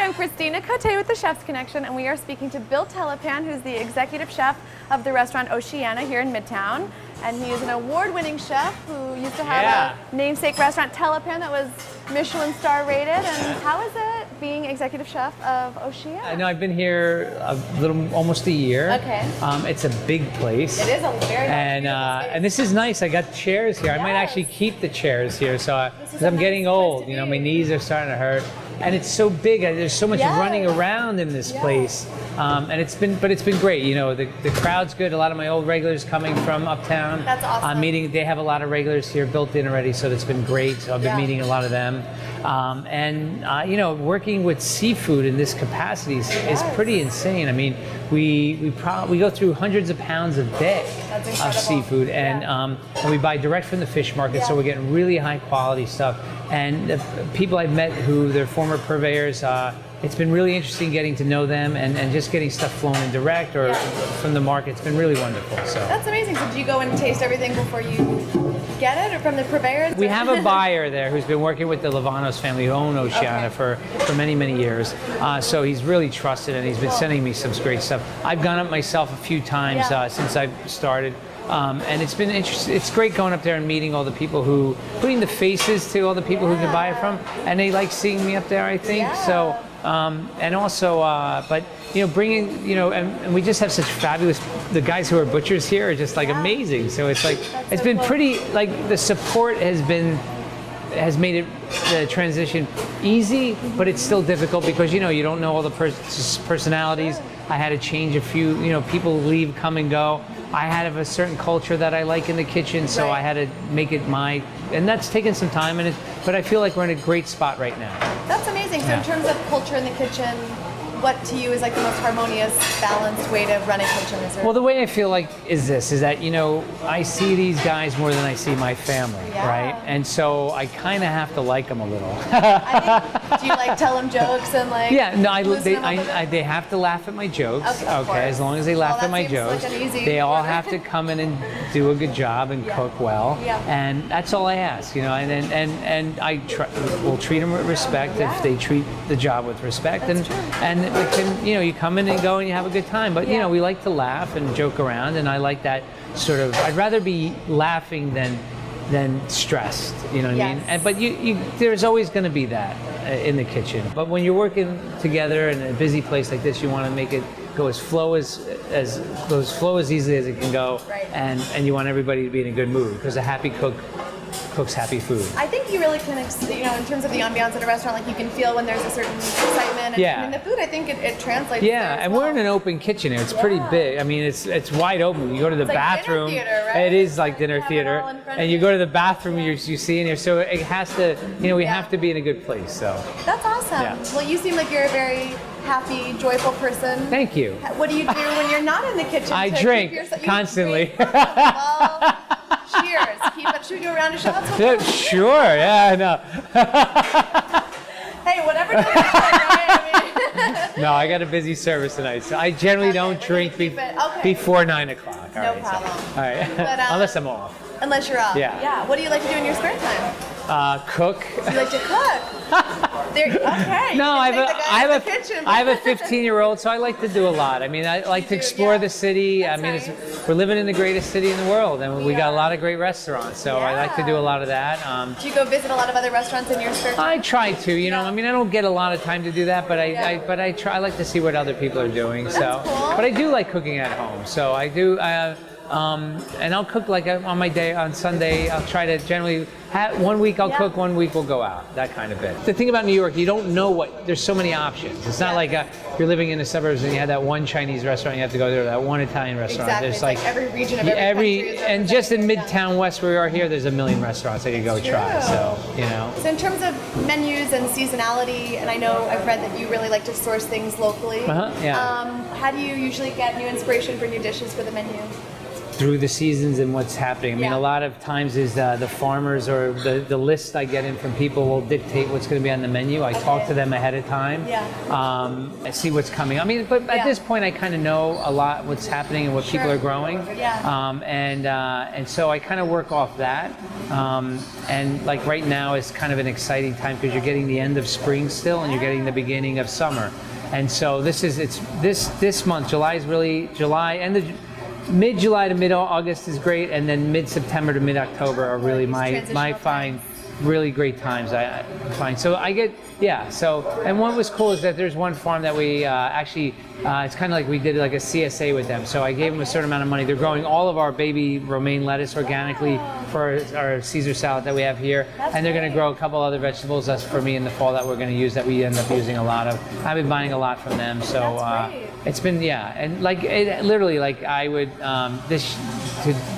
I'm Cristina Cote with the Chef's Connection, and we are speaking to Bill Telepan, who's the executive chef of the restaurant Oceana here in Midtown. And he is an award-winning chef who used to have a namesake restaurant, Telepan, that was Michelin Star rated. And how is it being executive chef of Oceana? I know I've been here almost a year. Okay. It's a big place. It is a very and this is nice. I got chairs here. I might actually keep the chairs here, so because I'm getting old. You know, my knees are starting to hurt, and it's so big. There's so much running around in this place, and it's been great. You know, the crowd's good. A lot of my old regulars coming from uptown. That's awesome. They have a lot of regulars here built in already, so that's been great. So I've been meeting a lot of them, you know, working with seafood in this capacity is pretty insane. I mean, we go through hundreds of pounds a day of seafood, and we buy direct from the fish market, so we're getting really high quality stuff. And the people I've met who they're former purveyors, it's been really interesting getting to know them and just getting stuff flown in direct or from the market. It's been really wonderful. So that's amazing. So do you go and taste everything before you get it, or from the purveyors? We have a buyer there who's been working with the Lavanos family who own Oceana for many, many years. So he's really trusted, and he's been sending me some great stuff. I've gone up myself a few times since I've started. And it's been interesting. It's great going up there and meeting all the people putting the faces to all the people who can buy it from, and they like seeing me up there, I think. So, and also, but you know, bringing, you know, and we just have such fabulous. The guys who are butchers here are just like amazing. So it's like it's been pretty. Like the support has made the transition easy, but it's still difficult because you know you don't know all the personalities. I had to change a few. You know, people leave, come and go. I have a certain culture that I like in the kitchen, so I had to make it and that's taken some time. But I feel like we're in a great spot right now. That's amazing. So in terms of culture in the kitchen, what to you is like the most harmonious, balanced way to run a kitchen? Well, the way I feel like is that, you know, I see these guys more than I see my family, right? And so I kind of have to like them a little. Do you like tell them jokes and like? Yeah, no, they have to laugh at my jokes. Okay, as long as they laugh at my jokes, they all have to come in and do a good job and cook well. And that's all I ask, you know. And I will treat them with respect if they treat the job with respect. And it can, you know, you come in and go and you have a good time. But you know, we like to laugh and joke around, and I like that sort of. I'd rather be laughing than stressed. You know what I mean? But there's always going to be that in the kitchen. But when you're working together in a busy place like this, you want to make it go as easily as it can go, and you want everybody to be in a good mood, because a happy cook cooks happy food. I think you really can, you know, in terms of the ambiance at a restaurant, like you can feel when there's a certain excitement. And the food, I think it translates. Yeah, and we're in an open kitchen here. It's pretty big. I mean, it's wide open. You go to the bathroom. Like dinner theater, right? It is like dinner theater. And you go to the bathroom, you see in here. So it has to, you know, we have to be in a good place. So that's awesome. Yeah. Well, you seem like you're a very happy, joyful person. Thank you. What do you do when you're not in the kitchen? I drink constantly. Well, cheers. Should we do a round of shots? Sure. Yeah. I know. Hey, whatever. Right? No, I got a busy service tonight, so I generally don't drink before 9 o'clock. No problem. All right. But, unless I'm off. Unless you're off. Yeah. What do you like to do in your spare time? Cook. You like to cook? Okay. No, I have a 15-year-old, so I like to do a lot. I mean, I like to explore the city. That's we're living in the greatest city in the world, and we got a lot of great restaurants. So I like to do a lot of that. Do you go visit a lot of other restaurants in your spare time? I try to. You know, I mean, I don't get a lot of time to do that, but I try. I like to see what other people are doing. That's cool. But I do like cooking at home. So I do. And I'll cook like on my day on Sunday. I'll try to generally one week I'll cook, 1 week we'll go out, that kind of bit. The thing about New York, you don't know there's so many options. It's not like you're living in the suburbs and you have that one Chinese restaurant you have to go there, that one Italian restaurant. Exactly. There's like every region of every country. And just in Midtown West where we are here, there's a million restaurants that you go try. So, you know. So in terms of menus and seasonality, and I know I've read that you really like to source things locally. Yeah. How do you usually get new inspiration for new dishes for the menu? through the seasons and what's happening. I mean, a lot of times is the farmers or the list I get in from people will dictate what's going to be on the menu. I talk to them ahead of time. I see what's coming. I mean, but at this point, I kind of know a lot what's happening and what people are growing. And so I kind of work off that. And like right now is kind of an exciting time because you're getting the end of spring still and you're getting the beginning of summer. And so this month, mid-July to mid-August is great, and then mid-September to mid-October are really my fine, really great times. I find. So I get, and what was cool is that there's one farm that we it's kind of like we did like a CSA with them. So I gave them a certain amount of money. They're growing all of our baby romaine lettuce organically for our Caesar salad that we have here. And they're going to grow a couple other vegetables that's for me in the fall that we're going to use that we end up using a lot of. I've been buying a lot from them. So it's been, and like literally like I would,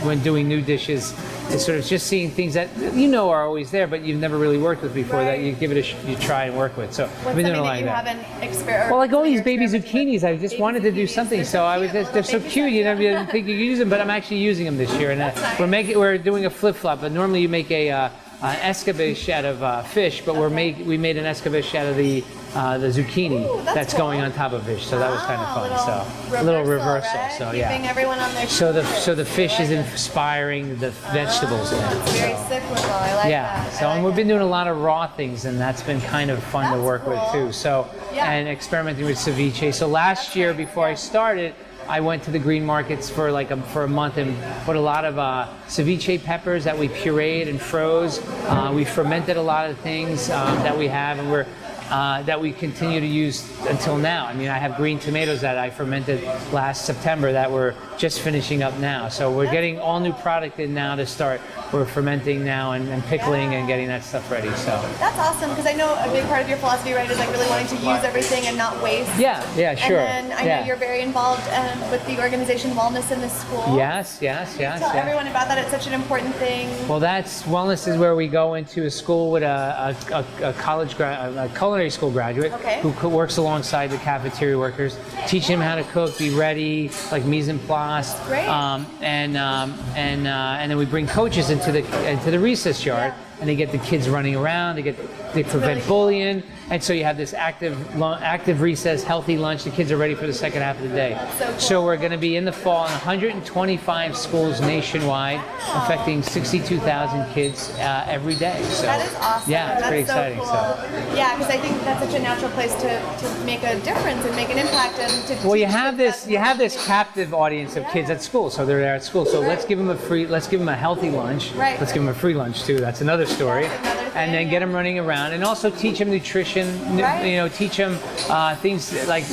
when doing new dishes, it's sort of just seeing things that are always there, but you've never really worked with before that you give it you try and work with. So I've been doing a lot of that. Haven't experienced? Well, like all these baby zucchinis, I just wanted to do something. So I was they're so cute. You didn't think you could use them, but I'm actually using them this year. And we're doing a flip flop. But normally you make an escabeche out of fish, but we made an escabeche out of the zucchini that's cool. Going on top of fish. So that was kind of fun. A little reversal. Right? So keeping everyone on their so the fish is inspiring the vegetables. It's very cyclical. I like that. So we've been doing a lot of raw things, and that's been kind of fun to work with too. So and experimenting with ceviche. So last year before I started, I went to the green markets for a month and put a lot of ceviche peppers that we pureed and froze. We fermented a lot of things that we have, and that we continue to use until now. I mean, I have green tomatoes that I fermented last September that we're just finishing up now. So we're getting all new product in now to start. We're fermenting now and pickling and getting that stuff ready. So that's awesome, because I know a big part of your philosophy, right, is like really wanting to use everything and not waste. Yeah, sure. And then I know you're very involved with the organization Wellness in the School. Yes. Tell everyone about that. It's such an important thing. Well, Wellness is where we go into a school with a culinary school graduate who works alongside the cafeteria workers, teach them how to cook, be ready, like mise en place. Great. And then we bring coaches into the recess yard, and they get the kids running around. They prevent bullying, and so you have this active recess, healthy lunch. The kids are ready for the second half of the day. So cool. So we're going to be in the fall in 125 schools nationwide, affecting 62,000 kids every day. So that is awesome. Yeah, it's pretty exciting. Cool. Yeah, because I think that's such a natural place to make a difference and make an impact and to. Well, you have this captive audience of kids at school, so they're there at school. So let's give them a healthy lunch. Right. Let's give them a free lunch too. That's another story. And then get them running around, and also teach them nutrition. Teach them things like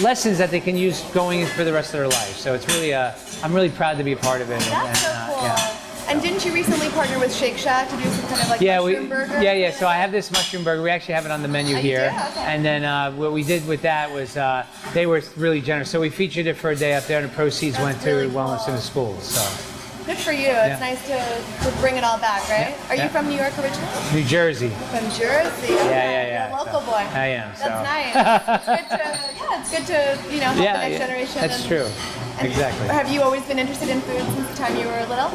lessons that they can use going for the rest of their life. So it's really, I'm really proud to be a part of it. That's so cool. And didn't you recently partner with Shake Shack to do some kind of like mushroom burger? Yeah. So I have this mushroom burger. We actually have it on the menu here. Okay. And then what we did with that was they were really generous. So we featured it for a day up there, and the proceeds went to Wellness in the Schools. So. Good for you. It's nice to bring it all back, right? Are you from New York originally? New Jersey. From Jersey. Okay. Yeah. You're a local boy. I am. That's nice. It's good to help the next generation. That's true. Exactly. Have you always been interested in food since the time you were little?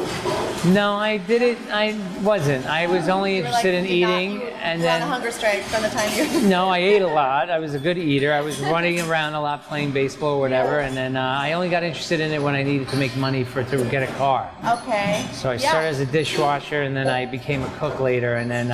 No, I didn't. I wasn't. I was only interested in eating, and then on a hunger strike from the time you. No, I ate a lot. I was a good eater. I was running around a lot playing baseball or whatever, and then I only got interested in it when I needed to make money to get a car. Okay. So I started as a dishwasher, and then I became a cook later, and then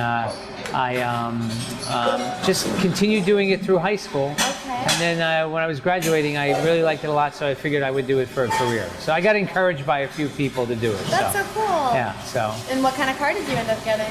I just continued doing it through high school. Okay. And then when I was graduating, I really liked it a lot, so I figured I would do it for a career. So I got encouraged by a few people to do it. That's so cool. Yeah, so. And what kind of car did you end up getting?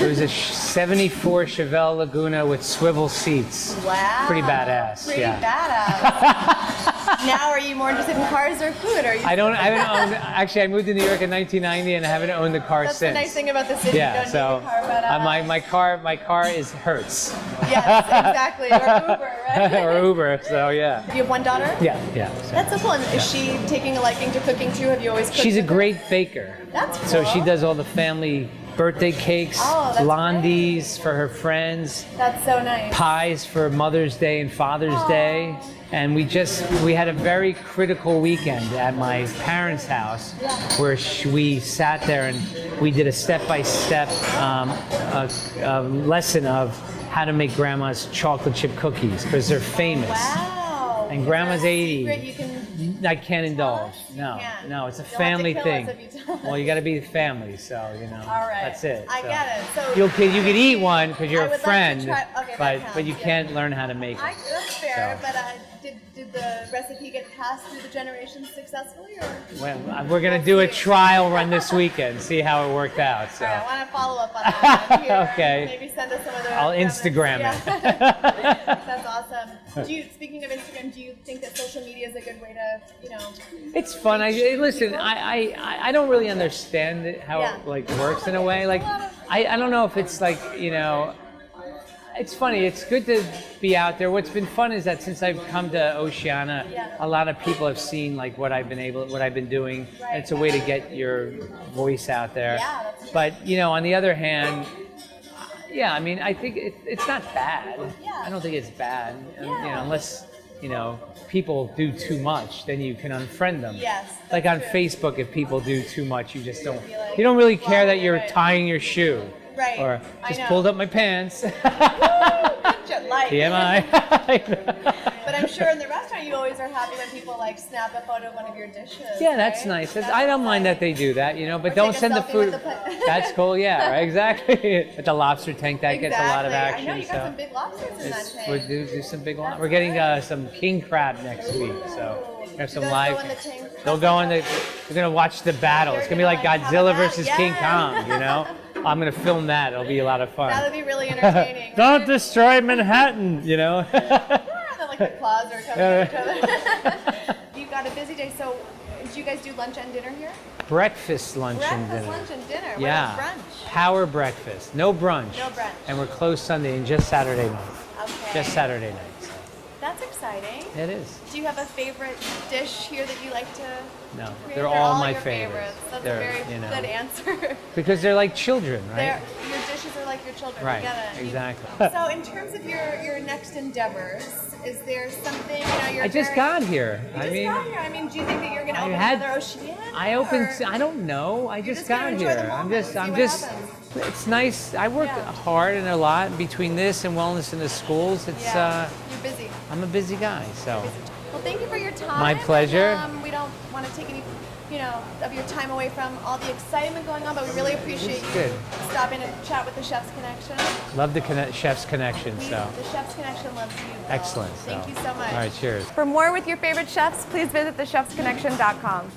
It was a 74 Chevelle Laguna with swivel seats. Wow. Pretty badass. Pretty badass. Now, are you more interested in cars or food? I haven't owned. Actually, I moved to New York in 1990, and I haven't owned a car That's since. the nice thing about the city. Yeah, you don't need a car, but my car is Hertz. Yes, exactly. Or Uber, right? Or Uber. So yeah. You have one daughter? Yeah. So. That's so cool. And is she taking a liking to cooking too? Have you always cooked? She's a great baker. That's cool. So she does all the family birthday cakes, Oh, that's blondies for her friends, That's so nice. pies for Mother's Day and Father's Day. And we had a very critical weekend at my parents' house where we sat there and we did a step-by-step lesson of how to make Grandma's chocolate chip cookies because they're famous. Wow. And Grandma's 80. Secret you can I can't indulge. No, no, it's a family thing. Well, you got to be the family, so All right. that's it. I So. get it. So You could eat one because you're I a would like to friend, try- okay, that but counts, you yeah. can't learn how to make it. That's fair, So. but did the recipe get passed through the generations successfully, or? Well, we're gonna do a trial run this weekend, see how it worked out. So All right, I want to follow up on that here. Okay. Maybe send us some of the. I'll Instagram it. That's awesome. Speaking of Instagram, do you think that social media is a good way to, it's fun. Listen. I don't really understand how it works in a way. Like I don't know if it's like It's funny. It's good to be out there. What's been fun is that since I've come to Oceana, a lot of people have seen like what I've been doing. And it's a way to get your voice out there. Yeah, that's true. But on the other hand, I mean, I think it's not bad. Yeah. I don't think it's bad. Unless people do too much, then you can unfriend them. Yes. Like on Facebook, if people do too much, you just don't. You don't really care that you're tying your shoe. Right. Or I just know. pulled up my pants. TMI. TMI. But I'm sure in the restaurant you always are happy when people like snap a photo of one of your dishes. Yeah, that's right? nice. That's I don't mind exciting. that they do that, but Or don't take a send the selfie food. with the That's cool. Yeah, right, exactly. With the lobster tank, that gets a lot of Exactly. action. I know you got some big lobsters in that tank. We'll do some big. That's We're getting great. some king crab next week, so we have some Those live. go in the tank? They'll go in the. We're gonna watch the battle. It's gonna be like You're gonna, like, Godzilla have a versus match? King Yes. Kong. I'm gonna film that. It'll be a lot of fun. That would be really entertaining. Don't destroy Manhattan. They're like the claws are coming at each other. You've got a busy day, so do you guys do lunch and dinner here? Breakfast, lunch, and Breakfast, dinner. lunch, and dinner. Yeah. What about brunch? Power breakfast. No brunch. No brunch. And we're closed Sunday and just Saturday night. Okay. Just Saturday night. So. That's exciting. It is. Do you have a favorite dish here that you like to No, create? they're all my your favorites. That's They're, a very good answer. Because they're like children, right? Your dishes are like your children. Right, You gotta- exactly. So in terms of your next endeavors, is there something, you're I just got here. You just got here. I mean, do you think that you're going to I open had- another Oceana? I opened. or- I don't know. I just just got gonna enjoy the here. moment, see I'm what just. happens. It's nice. I work Yeah. hard and a lot between this and wellness in the schools. It's. You're busy. I'm a busy guy, so. Well, thank you for your time. My pleasure. And, we don't want to take any, of your time away from all the excitement going on, but we really appreciate you good. stopping and chat with the Chef's Connection. Love the Chef's Connection. So. The Chef's Connection loves you. Bill. Excellent. Thank so. you so much. All right. Cheers. For more with your favorite chefs, please visit thechefsconnection.com.